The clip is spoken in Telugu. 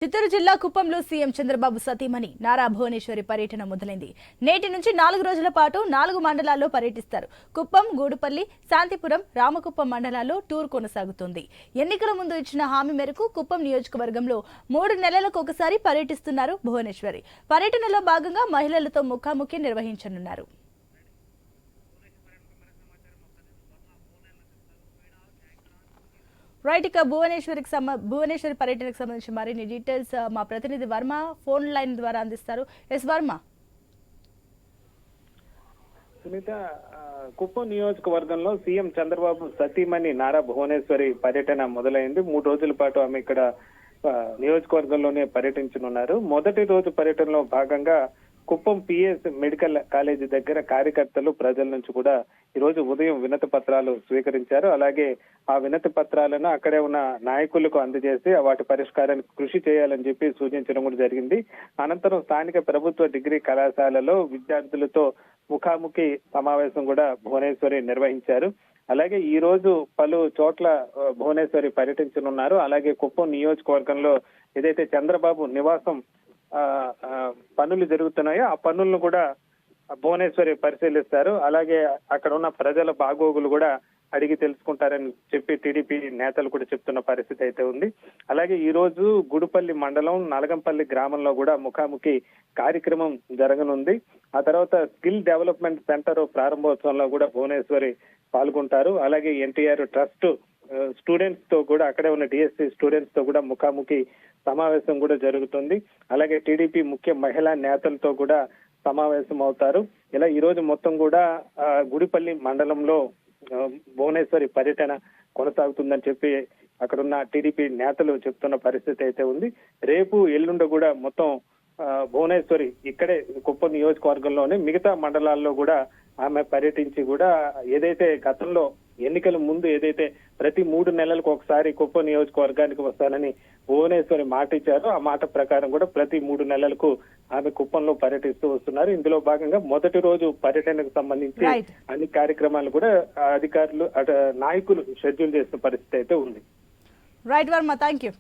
చిత్తూరు జిల్లా కుప్పంలో సీఎం చంద్రబాబు సతీమణి నారా భువనేశ్వరి పర్యటన మొదలైంది. నేటి నుంచి 4 రోజుల పాటు 4 మండలాల్లో పర్యటిస్తారు. కుప్పం, గూడుపల్లి, శాంతిపురం, రామకుప్పం మండలాల్లో టూర్ కొనసాగుతోంది. ఎన్నికల ముందు ఇచ్చిన హామీ మేరకు కుప్పం నియోజకవర్గంలో 3 నెలలకు ఒకసారి పర్యటిస్తున్నారు భువనేశ్వరి. పర్యటనలో భాగంగా మహిళలతో ముఖాముఖి నిర్వహించనున్నారు. రైట్, ఇక భువనేశ్వరి పర్యటనకు సంబంధించి మరిన్ని డీటెయిల్స్ మా ప్రతినిధి వర్మ ఫోన్ లైన్ ద్వారా అందిస్తారు. ఎస్ వర్మ. సునీత, కుప్పం నియోజకవర్గంలో సీఎం చంద్రబాబు సతీమణి నారా భువనేశ్వరి పర్యటన మొదలైంది. 3 రోజుల పాటు ఆమె ఇక్కడ నియోజకవర్గంలోనే పర్యటించనున్నారు. మొదటి రోజు పర్యటనలో భాగంగా కుప్పం పిఎస్ మెడికల్ కాలేజీ దగ్గర కార్యకర్తలు ప్రజల నుంచి కూడా ఈ రోజు ఉదయం వినతి పత్రాలు స్వీకరించారు. అలాగే ఆ వినతి పత్రాలను అక్కడే ఉన్న నాయకులకు అందజేసి వాటి పరిష్కారానికి కృషి చేయాలని చెప్పి సూచించడం కూడా జరిగింది. అనంతరం స్థానిక ప్రభుత్వ డిగ్రీ కళాశాలలో విద్యార్థులతో ముఖాముఖి సమావేశం కూడా భువనేశ్వరి నిర్వహించారు. అలాగే ఈ రోజు పలు చోట్ల భువనేశ్వరి పర్యటించనున్నారు. అలాగే కుప్పం నియోజకవర్గంలో ఏదైతే చంద్రబాబు నివాసం పనులు జరుగుతున్నాయో ఆ పనులను కూడా భువనేశ్వరి పరిశీలిస్తారు. అలాగే అక్కడ ఉన్న ప్రజల బాగోగులు కూడా అడిగి తెలుసుకుంటారని చెప్పి టీడీపీ నేతలు కూడా చెప్తున్న పరిస్థితి అయితే ఉంది. అలాగే ఈ రోజు గుడుపల్లి మండలం నలగంపల్లి గ్రామంలో కూడా ముఖాముఖి కార్యక్రమం జరగనుంది. ఆ తర్వాత స్కిల్ డెవలప్మెంట్ సెంటర్ ప్రారంభోత్సవంలో కూడా భువనేశ్వరి పాల్గొంటారు. అలాగే ఎన్టీఆర్ ట్రస్ట్ స్టూడెంట్స్ తో కూడా అక్కడే ఉన్న డిఎస్సి స్టూడెంట్స్ తో కూడా ముఖాముఖి సమావేశం కూడా జరుగుతుంది. అలాగే టీడీపీ ముఖ్య మహిళా నేతలతో కూడా సమావేశం అవుతారు. ఇలా ఈ రోజు మొత్తం కూడా గుడిపల్లి మండలంలో భువనేశ్వరి పర్యటన కొనసాగుతుందని చెప్పి అక్కడున్న టీడీపీ నేతలు చెప్తున్న పరిస్థితి అయితే ఉంది. రేపు ఎల్లుండ కూడా మొత్తం భువనేశ్వరి ఇక్కడే కుప్పం నియోజకవర్గంలోనే మిగతా మండలాల్లో కూడా ఆమె పర్యటించి కూడా ఏదైతే గతంలో ఎన్నికల ముందు ఏదైతే ప్రతి 3 నెలలకు ఒకసారి కుప్పం నియోజకవర్గానికి వస్తానని భువనేశ్వరి మాట ఇచ్చారో ఆ మాట ప్రకారం కూడా ప్రతి 3 నెలలకు ఆమె కుప్పంలో పర్యటిస్తూ వస్తున్నారు. ఇందులో భాగంగా మొదటి రోజు పర్యటనకు సంబంధించి అన్ని కార్యక్రమాలు కూడా అధికారులు నాయకులు షెడ్యూల్ చేసిన పరిస్థితి అయితే ఉంది. Right Varma, thank you.